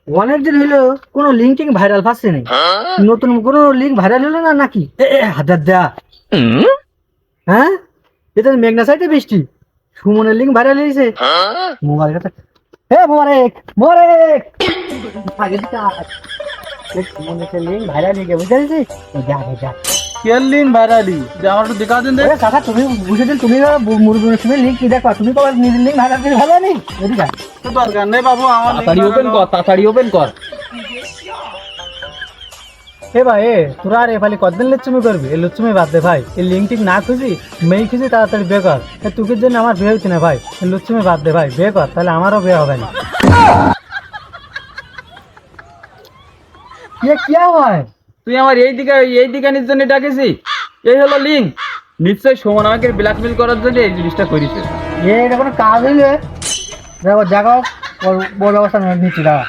অনেকদিন হলো কোনো লিঙ্ক টিঙ্ক ভাইরাল পাচ্ছে না। নতুন কোনো লিঙ্ক ভাইরাল হলো না নাকি? হাজার দেয়া। হ্যাঁ, এটা মেঘনা সাইডে বৃষ্টি। সুমনের লিঙ্ক ভাইরাল হয়েছে। মোবাইলটা হে মোবারক মোবারক আগে দিকে আয়। সুমনের লিঙ্ক ভাইরাল হয়ে গেছে, বুঝতে পেরেছিস? যা যা। কেলিং ভাইরালি যে আমার একটু দেখা দিন দে। ওরে কাকা, তুমি বুঝে দিন, তুমি মুরগুনের সময় লিঙ্ক কি দেখো, তুমি কবার নিজের লিঙ্ক ভাইরাল করে ভালো নেই? এদিকে তো দরকার নেই বাবু, আমার তাড়াতাড়ি ওপেন কর, তাড়াতাড়ি ওপেন কর। এ ভাই, তোরা আর এ কতদিন লুচ্চুমি করবি? এই লুচ্চুমি বাদ দে ভাই। এই লিঙ্ক টিক না খুঁজি, মেয়ে খুঁজি, তাড়াতাড়ি বিয়ে কর। তুকের জন্য আমার বিয়ে হচ্ছে না ভাই। এই লুচ্চুমি বাদ দে ভাই, বিয়ে কর, তাহলে আমারও বিয়ে হবে না। কি হয়? তুই আমার এই দিকানির জন্য ডাকেছি। এই হলো লিঙ্ক। নিশ্চয়ই সুমন আমাকে ব্ল্যাকমেল করার জন্য এই জিনিসটা করেছে। এটা কোনো কাজ হইলে দেখো, দেখো, ওর ব্যবস্থা নিচ্ছি দাঁড়া।